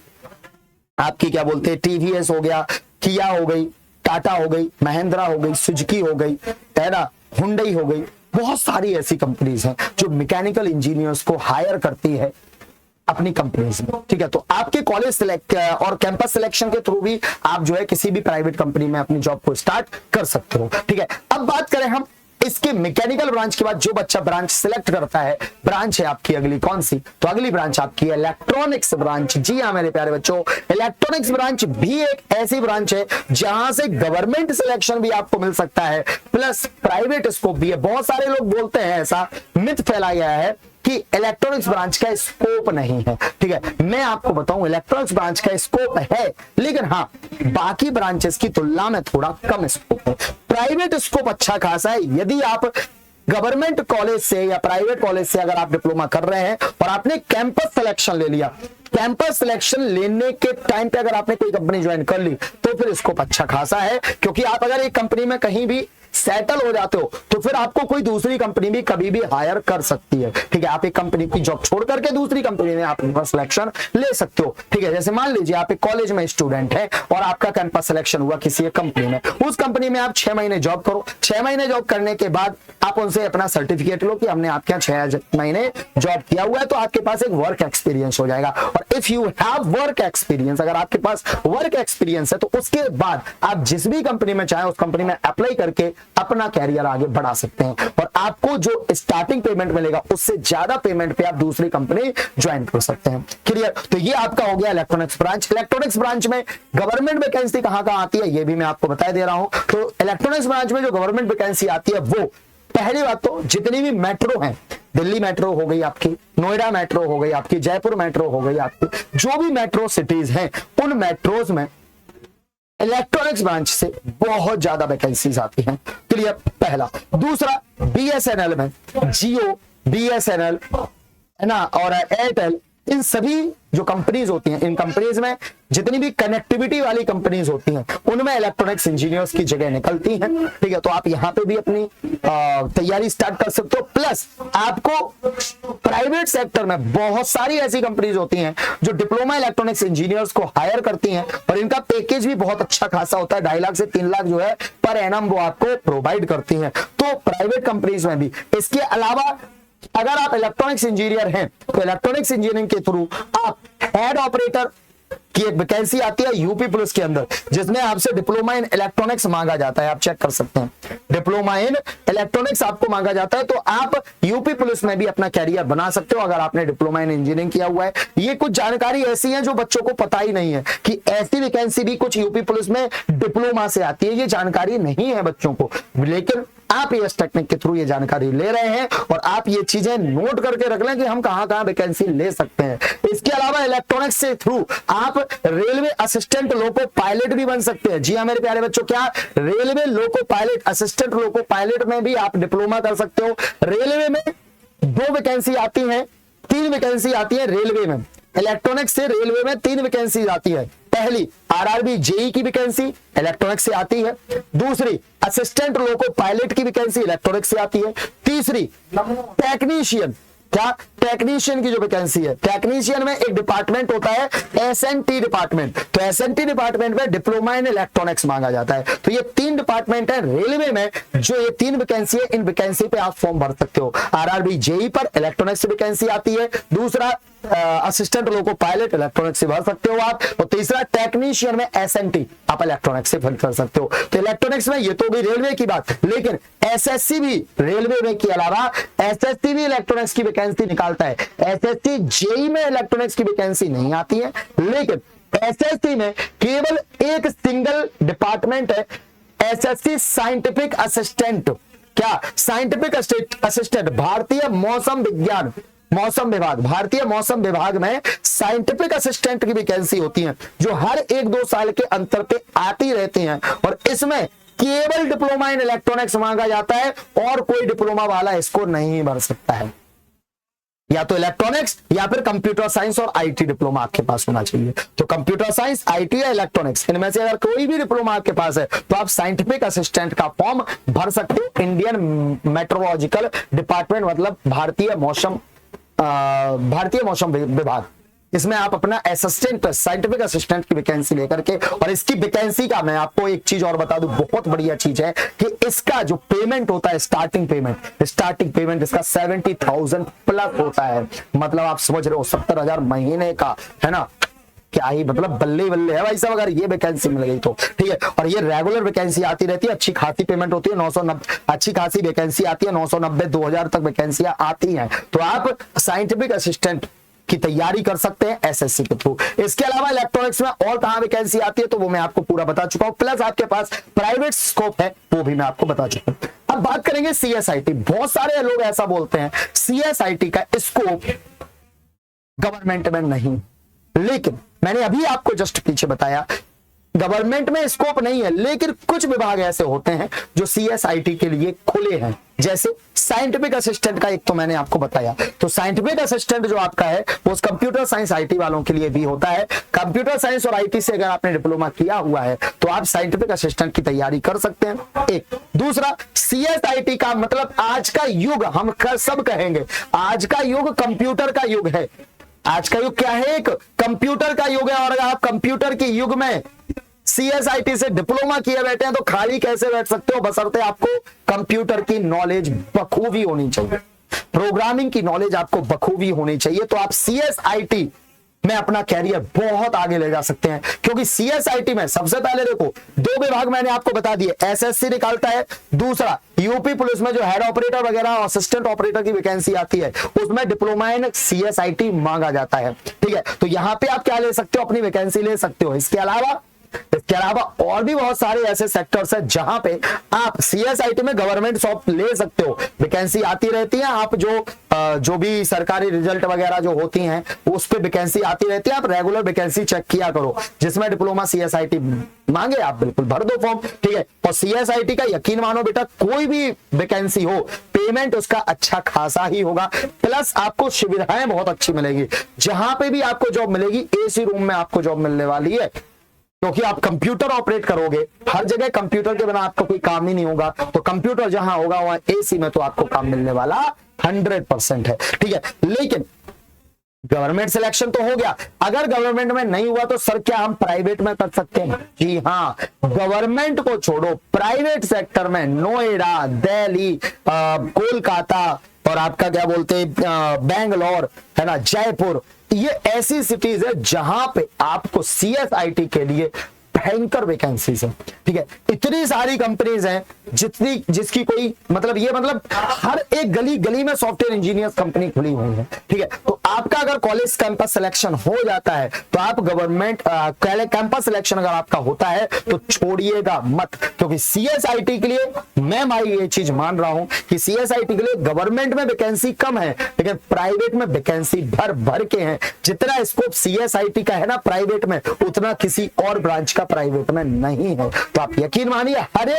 आपकी क्या बोलते हैं टीवीएस हो गया, किया हो गई, टाटा हो गई, महिंद्रा हो गई, सुजुकी हो गई, है ना, हुंडई हो गई, बहुत सारी ऐसी कंपनीज हैं जो मैकेनिकल इंजीनियर्स को हायर करती है अपनी कंपनीज में। ठीक है, तो आपके कॉलेज सिलेक्ट और कैंपस सिलेक्शन के थ्रू भी आप जो है किसी भी प्राइवेट कंपनी में अपनी जॉब को स्टार्ट कर सकते हो। ठीक है, अब बात करें हम इसके मैकेनिकल ब्रांच के बाद जो बच्चा ब्रांच सिलेक्ट करता है, ब्रांच है आपकी अगली कौन सी, तो अगली ब्रांच आपकी है इलेक्ट्रॉनिक्स ब्रांच। जी हाँ मेरे प्यारे बच्चों, इलेक्ट्रॉनिक्स ब्रांच भी एक ऐसी ब्रांच है जहां से गवर्नमेंट सिलेक्शन भी आपको मिल सकता है प्लस प्राइवेट स्कोप भी है। बहुत सारे लोग बोलते हैं, ऐसा मिथ फैलाया गया है कि इलेक्ट्रॉनिक्स ब्रांच का स्कोप नहीं है। ठीक है, मैं आपको बताऊं इलेक्ट्रॉनिक्स ब्रांच का स्कोप है, लेकिन हाँ बाकी ब्रांचेस की तुलना में थोड़ा कम स्कोप है। प्राइवेट स्कोप अच्छा खासा है। यदि आप गवर्नमेंट कॉलेज से या प्राइवेट कॉलेज से अगर आप डिप्लोमा कर रहे हैं और आपने कैंपस सिलेक्शन ले लिया, कैंपस सिलेक्शन लेने के टाइम पे अगर आपने कोई कंपनी ज्वाइन कर ली तो फिर स्कोप अच्छा खासा है, क्योंकि आप अगर एक कंपनी में कहीं भी सेटल हो जाते हो तो फिर आपको कोई दूसरी कंपनी भी कभी भी हायर कर सकती है। ठीक है, आप एक कंपनी की जॉब छोड़ करके दूसरी कंपनी में आप सिलेक्शन ले सकते हो। ठीक है, जैसे मान लीजिए आप एक कॉलेज में स्टूडेंट है और आपका कैंपस सिलेक्शन हुआ किसी एक कंपनी में, उस कंपनी में आप 6 महीने जॉब करो, 6 महीने जॉब करने के बाद आप उनसे अपना सर्टिफिकेट लो कि हमने आपके यहाँ 6 महीने जॉब किया हुआ है, तो आपके पास एक वर्क एक्सपीरियंस हो जाएगा। और if you have work experience, अगर आपके पास वर्क एक्सपीरियंस है तो उसके बाद आप जिस भी कंपनी में चाहे उस कंपनी में अप्लाई करके अपना कैरियर आगे बढ़ा सकते हैं और आपको जो स्टार्टिंग पेमेंट मिलेगा उससे ज्यादा पेमेंट पे आप दूसरी कंपनी ज्वाइन कर सकते हैं। क्लियर, तो ये आपका हो गया इलेक्ट्रॉनिक्स ब्रांच। इलेक्ट्रॉनिक्स ब्रांच में गवर्नमेंट वैकेंसी कहां कहां आती है ये भी मैं आपको बता दे रहा हूं। तो इलेक्ट्रॉनिक्स ब्रांच में जो गवर्नमेंट वैकेंसी आती है वो पहली बात तो जितनी भी मेट्रो है, दिल्ली मेट्रो हो गई आपकी, नोएडा मेट्रो हो गई आपकी, जयपुर मेट्रो हो गई आपकी, जो भी मेट्रो सिटीज हैं उन मेट्रोज में इलेक्ट्रॉनिक्स ब्रांच से बहुत ज्यादा वैकेंसीज आती हैं। क्लियर, पहला। दूसरा, बीएसएनएल में, जियो, बीएसएनएल है ना, और एयरटेल, इन सभी जो कंपनीज होती हैं, इन कंपनीज में जितनी भी कनेक्टिविटी वाली कंपनीज होती हैं उनमें इलेक्ट्रॉनिक्स इंजीनियर्स की जगह निकलती हैं। ठीक है, तो आप यहां पे भी अपनी तैयारी स्टार्ट कर सकते हो। प्लस आपको प्राइवेट सेक्टर में बहुत सारी ऐसी कंपनीज होती हैं जो डिप्लोमा इलेक्ट्रॉनिक्स इंजीनियर्स को हायर करती हैं और इनका पैकेज भी बहुत अच्छा खासा होता है, 2.5 लाख से 3 लाख जो है पर एनम वो आपको प्रोवाइड करती हैं। तो प्राइवेट कंपनीज में भी। इसके अलावा अगर आप इलेक्ट्रॉनिक्स इंजीनियर हैं तो इलेक्ट्रॉनिक्स इंजीनियरिंग के थ्रू आप हेड ऑपरेटर कि एक वैकेंसी आती है यूपी पुलिस के अंदर जिसमें आपसे डिप्लोमा इन इलेक्ट्रॉनिक्स मांगा जाता है। आप चेक कर सकते हैं, डिप्लोमा इन इलेक्ट्रॉनिक्स आपको मांगा जाता है, तो आप यूपी पुलिस में भी अपना कैरियर बना सकते हो अगर आपने डिप्लोमा इन इंजीनियरिंग किया हुआ है। ये कुछ जानकारी ऐसी है जो बच्चों को पता ही नहीं है कि ऐसी वैकेंसी भी कुछ यूपी पुलिस में डिप्लोमा से आती है, ये जानकारी नहीं है बच्चों को, लेकिन आप एएस टेक्निक के थ्रू ये जानकारी ले रहे हैं और आप ये चीजें नोट करके रख लें कि हम कहां कहां वैकेंसी ले सकते हैं। इसके अलावा इलेक्ट्रॉनिक्स से थ्रू आप रेलवे असिस्टेंट लोको पायलट भी बन सकते हैं। जी हाँ मेरे प्यारे बच्चों, क्या railway loco pilot, assistant loco pilot में भी आप डिप्लोमा कर सकते हो। रेलवे में 2 वैकेंसी आती है, 3 वैकेंसी आती है रेलवे में। इलेक्ट्रॉनिक्स से रेलवे में 3 वैकेंसी आती है। पहली आरआरबी जेई की वैकेंसी इलेक्ट्रॉनिक्स से आती है, दूसरी असिस्टेंट लोको पायलट की वैकेंसी इलेक्ट्रॉनिक्स से आती है, तीसरी टेक्नीशियन, क्या टेक्नीशियन की जो वैकेंसी है, टेक्नीशियन में एक डिपार्टमेंट होता है एसएनटी डिपार्टमेंट, तो एसएनटी डिपार्टमेंट में डिप्लोमा इन इलेक्ट्रॉनिक्स मांगा जाता है। तो ये 3 डिपार्टमेंट है रेलवे में, जो ये 3 वैकेंसी है, इन वैकेंसी पे आप फॉर्म भर सकते हो। आरआरबी जेई पर इलेक्ट्रॉनिक्स से वैकेंसी आती है, दूसरा असिस्टेंट लोको पायलट इलेक्ट्रॉनिक्स से भर सकते हो आप, और तीसरा टेक्नीशियन में एसएनटी आप इलेक्ट्रॉनिक्स से फिल कर सकते हो। तो इलेक्ट्रॉनिक्स में ये तो भी रेलवे की बात, लेकिन एसएससी भी रेलवे में के अलावा एसएससी भी इलेक्ट्रॉनिक्स की वैकेंसी निकालता है। एसएससी जेई में इलेक्ट्रॉनिक्स की वैकेंसी नहीं आती है, लेकिन एसएससी में केवल एक सिंगल डिपार्टमेंट है, एसएससी साइंटिफिक असिस्टेंट, क्या साइंटिफिक असिस्टेंट भारतीय मौसम विज्ञान मौसम विभाग, भारतीय मौसम विभाग में साइंटिफिक असिस्टेंट की वैकेंसी होती है जो हर 1-2 साल के अंतर पे आती रहती हैं, और इसमें केवल डिप्लोमा इन इलेक्ट्रॉनिक्स मांगा जाता है और कोई डिप्लोमा वाला इसको नहीं भर सकता है। या तो इलेक्ट्रॉनिक्स या फिर कंप्यूटर साइंस और आईटी डिप्लोमा आपके पास होना चाहिए। तो कंप्यूटर साइंस, आईटी या इलेक्ट्रॉनिक्स, इनमें से अगर कोई भी डिप्लोमा आपके पास है तो आप साइंटिफिक असिस्टेंट का फॉर्म भर सकते हो। इंडियन मेट्रोलॉजिकल डिपार्टमेंट मतलब भारतीय मौसम विभाग, इसमें आप अपना असिस्टेंट साइंटिफिक असिस्टेंट की वैकेंसी लेकर के, और इसकी वैकेंसी का मैं आपको एक चीज और बता दूं, बहुत बढ़िया चीज है कि इसका जो पेमेंट होता है, स्टार्टिंग पेमेंट इसका 70,000 प्लस होता है। मतलब आप समझ रहे हो 70,000 महीने का, है ना, क्या ही मतलब बल्ले बल्ले है भाई साहब अगर ये वैकेंसी मिल गई तो, ठीक है। और ये रेगुलर वैकेंसी आती रहती है, अच्छी खासी पेमेंट होती है, 990 अच्छी खासी वैकेंसी आती है, 990 2000 तक वैकेंसियां आती हैं। तो आप साइंटिफिक असिस्टेंट की तैयारी कर सकते हैं एसएससी के थ्रू। इसके अलावा इलेक्ट्रॉनिक्स में और कहां वैकेंसी आती है तो वो मैं आपको पूरा बता चुका हूं, प्लस आपके पास प्राइवेट स्कोप है वो भी मैं आपको बता चुका हूं। अब बात करेंगे सीएसआईटी। बहुत सारे लोग ऐसा बोलते हैं सीएसआईटी का स्कोप गवर्नमेंट में नहीं, लेकिन मैंने अभी आपको जस्ट पीछे बताया गवर्नमेंट में स्कोप नहीं है, लेकिन कुछ विभाग ऐसे होते हैं जो सीएसआईटी के लिए खुले हैं। जैसे साइंटिफिक असिस्टेंट का एक तो मैंने आपको बताया, तो साइंटिफिक असिस्टेंट जो आपका है वो कंप्यूटर साइंस आईटी वालों के लिए भी होता है। कंप्यूटर साइंस और आईटी से अगर आपने डिप्लोमा किया हुआ है तो आप साइंटिफिक असिस्टेंट की तैयारी कर सकते हैं। एक दूसरा सीएसआईटी का मतलब आज का युग, हम सब कहेंगे आज का युग कंप्यूटर का युग है। आज का युग क्या है? एक कंप्यूटर का युग है, और अगर आप कंप्यूटर के युग में सीएसआईटी से डिप्लोमा किए बैठे हैं तो खाली कैसे बैठ सकते हो, बशर्ते आपको कंप्यूटर की नॉलेज बखूबी होनी चाहिए, प्रोग्रामिंग की नॉलेज आपको बखूबी होनी चाहिए। तो आप सीएसआईटी में अपना कैरियर बहुत आगे ले जा सकते हैं, क्योंकि सीएसआईटी में सबसे पहले देखो 2 विभाग मैंने आपको बता दिए, एसएससी निकालता है, दूसरा यूपी पुलिस में जो हेड ऑपरेटर वगैरह असिस्टेंट ऑपरेटर की वैकेंसी आती है उसमें डिप्लोमा इन सीएसआईटी मांगा जाता है, ठीक है। तो यहां पे आप क्या ले सकते हो, अपनी वैकेंसी ले सकते हो। इसके अलावा और भी बहुत सारे ऐसे सेक्टर्स हैं जहां पे आप सीएसआईटी में गवर्नमेंट जॉब ले सकते हो, वैकेंसी आती रहती है। आप जो भी सरकारी रिजल्ट वगैरह जो होती हैं उस पे वैकेंसी आती रहती है, आप रेगुलर वैकेंसी चेक किया करो, जिसमें डिप्लोमा सीएसआईटी मांगे आप बिल्कुल भर दो फॉर्म, ठीक है। और सीएसआईटी का यकीन मानो बेटा, कोई भी वैकेंसी हो पेमेंट उसका अच्छा खासा ही होगा, प्लस आपको सुविधाएं बहुत अच्छी मिलेगी। जहां पे भी आपको जॉब मिलेगी एसी रूम में आपको जॉब मिलने वाली है, क्योंकि आप कंप्यूटर ऑपरेट करोगे, हर जगह कंप्यूटर के बिना आपको कोई काम ही नहीं होगा। तो कंप्यूटर जहां होगा वहां एसी में तो आपको काम मिलने वाला 100% है, ठीक है। लेकिन गवर्नमेंट सिलेक्शन तो हो गया, अगर गवर्नमेंट में नहीं हुआ तो सर क्या हम प्राइवेट में कर सकते हैं? जी हाँ, गवर्नमेंट को छोड़ो, प्राइवेट सेक्टर में नोएडा, दिल्ली, कोलकाता और आपका क्या बोलते हैं बेंगलोर, है ना, जयपुर, ये ऐसी सिटीज है जहां पे आपको CSIT के लिए भयंकर वैकेंसीज है। ठीक है, इतनी सारी कंपनीज हैं जिसकी कोई मतलब हर एक गली गली में सॉफ्टवेयर इंजीनियर कंपनी खुली हुई है। ठीक है, तो आपका अगर कॉलेज कैंपस सिलेक्शन हो जाता है तो आप गवर्नमेंट कैंपस सिलेक्शन अगर आपका होता है तो छोड़िएगा मत, क्योंकि CSIT के लिए मैं ये चीज मान रहा हूं कि CSIT के लिए गवर्नमेंट में वैकेंसी कम है लेकिन प्राइवेट में वैकेंसी भर भर के हैं। जितना स्कोप CSIT का है ना प्राइवेट में, उतना किसी और ब्रांच का प्राइवेट में नहीं है। तो आप यकीन मानिए हर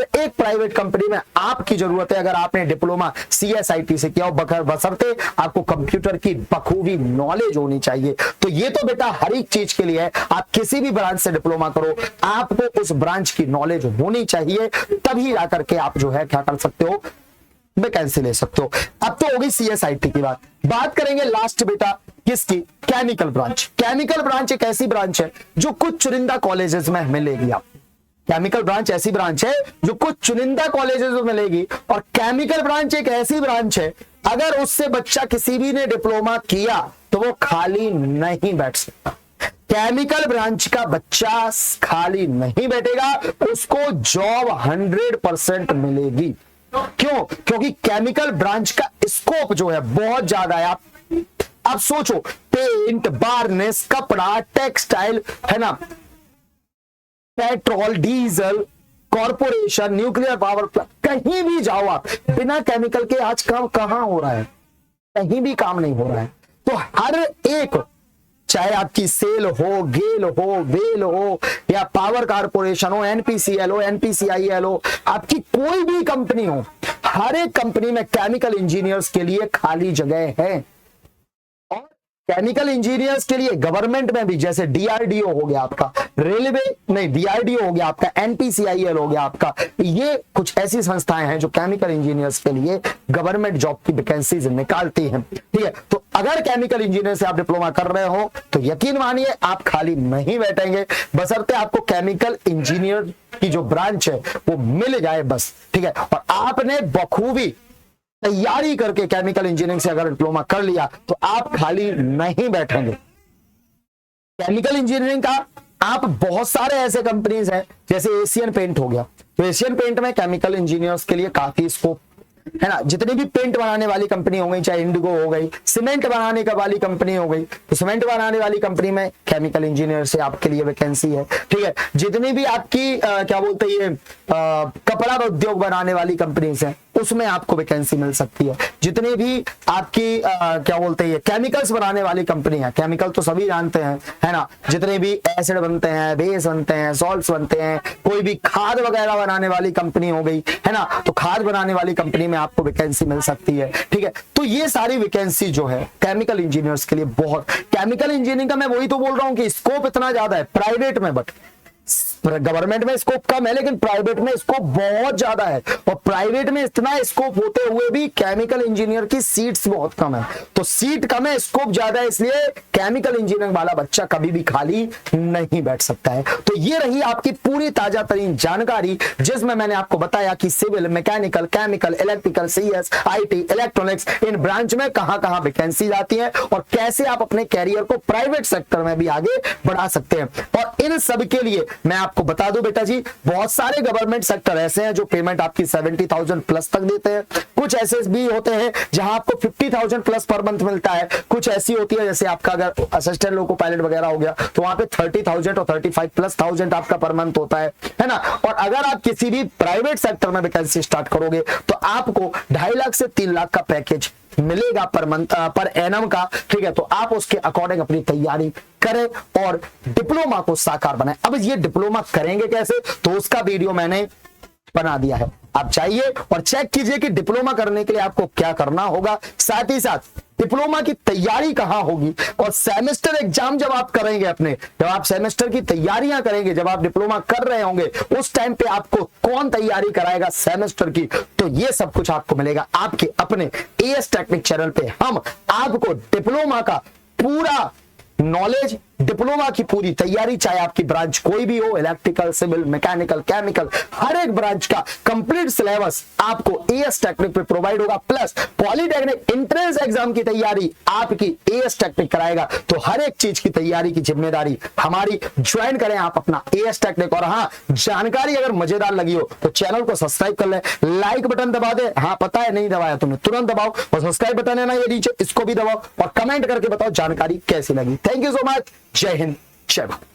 एक प्राइवेट कंपनी में आपकी जरूरत है अगर आपने डिप्लोमा CSIT से किया हो, बशर्ते आपको कंप्यूटर की बखूबी नॉलेज होनी चाहिए। तो ये तो बेटा हर एक चीज के लिए है, आप किसी भी ब्रांच से डिप्लोमा करो, आपको उस ब्रांच की नॉलेज होनी चाहिए, तभी आकर के आप जो है क्या कर सकते हो, वैकेंसी ले सकते हो। अब तो होगी CSIT की बात करेंगे लास्ट बेटा किसकी, केमिकल ब्रांच। केमिकल ब्रांच एक ऐसी ब्रांच है जो कुछ चुनिंदा कॉलेजेस में मिलेगी। आप केमिकल ब्रांच ऐसी ब्रांच है जो कुछ चुनिंदा कॉलेजेस में मिलेगी, और केमिकल ब्रांच एक ऐसी ब्रांच है अगर उससे बच्चा किसी भी ने डिप्लोमा किया तो वो खाली नहीं बैठ सकता। केमिकल ब्रांच का बच्चा खाली नहीं बैठेगा, उसको जॉब 100% मिलेगी। क्यों? क्योंकि केमिकल ब्रांच का स्कोप जो है बहुत ज्यादा है। आप सोचो, पेंट, बार्निश, कपड़ा, टेक्सटाइल, है ना, petrol, diesel, corporation, nuclear power plant, कहीं भी जाओ आप, बिना केमिकल के आज काम कहां हो रहा है? कहीं भी काम नहीं हो रहा है। तो हर एक, चाहे आपकी सेल हो, गेल हो, वेल हो, या पावर कारपोरेशन हो, NPCL हो, NPCIL हो, आपकी कोई भी कंपनी हो, हर एक कंपनी में केमिकल इंजीनियर्स के लिए खाली जगह है। और केमिकल इंजीनियर्स के लिए गवर्नमेंट में भी, जैसे DRDO हो गया आपका, रेलवे नहीं DRDO हो गया आपका, NPCIL हो गया आपका, ये कुछ ऐसी संस्थाएं हैं जो केमिकल इंजीनियर्स के लिए गवर्नमेंट जॉब की वैकेंसीज निकालती हैं। ठीक है, तो अगर केमिकल इंजीनियर से आप डिप्लोमा कर रहे हो तो यकीन मानिए आप खाली नहीं बैठेंगे, बशर्ते आपको केमिकल इंजीनियर की जो ब्रांच है वो मिल जाए बस। ठीक है, और आपने बखूबी तैयारी करके केमिकल इंजीनियरिंग से अगर डिप्लोमा कर लिया तो आप खाली नहीं बैठेंगे। केमिकल इंजीनियरिंग का आप बहुत सारे ऐसे कंपनीज हैं, जैसे एशियन पेंट हो गया, तो एशियन पेंट में केमिकल इंजीनियर्स के लिए काफी स्कोप है ना। जितनी भी पेंट बनाने वाली कंपनी हो गई, चाहे इंडिगो हो गई, सीमेंट बनाने का वाली कंपनी हो गई, तो सीमेंट बनाने वाली कंपनी में केमिकल इंजीनियर से आपके लिए वैकेंसी है। ठीक है, जितनी भी आपकी क्या बोलते हैं कपड़ा उद्योग बनाने वाली कंपनीज हैं उसमें आपको वैकेंसी मिल सकती है। जितनी भी आपकी क्या बोलते हैं केमिकल्स बनाने वाली कंपनी है, केमिकल तो सभी जानते हैं, है ना, जितने भी एसिड बनते हैं, बेस बनते हैं, सॉल्ट्स बनते हैं, कोई भी खाद वगैरह बनाने वाली कंपनी हो गई, है ना, तो खाद बनाने वाली कंपनी में आपको वैकेंसी मिल सकती है। ठीक है, तो ये सारी वैकेंसी जो है केमिकल इंजीनियर्स के लिए बहुत, केमिकल इंजीनियरिंग का मैं वही तो बोल रहा हूं कि स्कोप इतना ज्यादा है प्राइवेट में, बट गवर्नमेंट में स्कोप कम है लेकिन प्राइवेट में स्कोप बहुत ज्यादा है। और प्राइवेट में इतना स्कोप होते हुए भी केमिकल इंजीनियर की सीट्स बहुत कम है। तो सीट कम है, स्कोप ज्यादा है, इसलिए केमिकल इंजीनियरिंग वाला बच्चा कभी भी खाली नहीं बैठ सकता है। तो ये रही आपकी पूरी ताजा तरीन जानकारी, जिसमें मैंने आपको बताया कि civil, mechanical, chemical, electrical, CS, IT, electronics, इन ब्रांच में कहां कहां वैकेंसी आती है और कैसे आप अपने कैरियर को प्राइवेट सेक्टर में भी आगे बढ़ा सकते हैं। और इन सब के लिए मैं आपको बता दूं बेटा जी, बहुत सारे गवर्नमेंट सेक्टर ऐसे हैं जो पेमेंट आपकी 70,000 प्लस तक देते हैं। कुछ ऐसे भी होते हैं जहां आपको 50,000 प्लस पर मंथ मिलता है। कुछ ऐसी होती है जैसे आपका अगर असिस्टेंट लोको पायलट वगैरह हो गया तो वहां पे 30,000 और 35,000+ आपका पर मंथ होता है ना। और अगर आप किसी भी प्राइवेट सेक्टर में वैकेंसी स्टार्ट करोगे तो आपको 2.5 लाख से 3 लाख का पैकेज मिलेगा पर मंथ, पर एनम का। ठीक है, तो आप उसके अकॉर्डिंग अपनी तैयारी करें और डिप्लोमा को साकार बनाएं। अब ये डिप्लोमा करेंगे कैसे, तो उसका वीडियो मैंने बना दिया है, आप जाइए और चेक कीजिए कि डिप्लोमा करने के लिए आपको क्या करना होगा। साथ ही साथ डिप्लोमा की तैयारी कहां होगी और सेमेस्टर एग्जाम जब आप करेंगे, अपने जब आप सेमेस्टर की तैयारियां करेंगे, जब आप डिप्लोमा कर रहे होंगे, उस टाइम पे आपको कौन तैयारी कराएगा सेमेस्टर की, तो ये सब कुछ आपको मिलेगा आपके अपने AS टेक्निक चैनल पे। हम आपको डिप्लोमा का पूरा नॉलेज डिप्लोमा की पूरी तैयारी, चाहे आपकी ब्रांच कोई भी हो, इलेक्ट्रिकल, सिविल, मैकेनिकल, केमिकल, हर एक ब्रांच का कंप्लीट सिलेबस आपको एएस टेक्निक पे प्रोवाइड होगा। प्लस पॉलिटेक्निक एंट्रेंस एग्जाम की तैयारी आपकी एएस टेक्निक कराएगा। तो हर एक चीज की तैयारी की जिम्मेदारी हमारी। ज्वाइन करें आप अपना एएस टेक्निक। और हाँ, जानकारी अगर मजेदार लगी हो तो चैनल को सब्सक्राइब कर ले, लाइक बटन दबा दे। हाँ पता है नहीं दबाया तुमने, तुरंत दबाओ। और सब्सक्राइब बटन है ना ये नीचे, इसको भी दबाओ और कमेंट करके बताओ जानकारी कैसी लगी। Thank you so much. जय हिंद, जय भारत।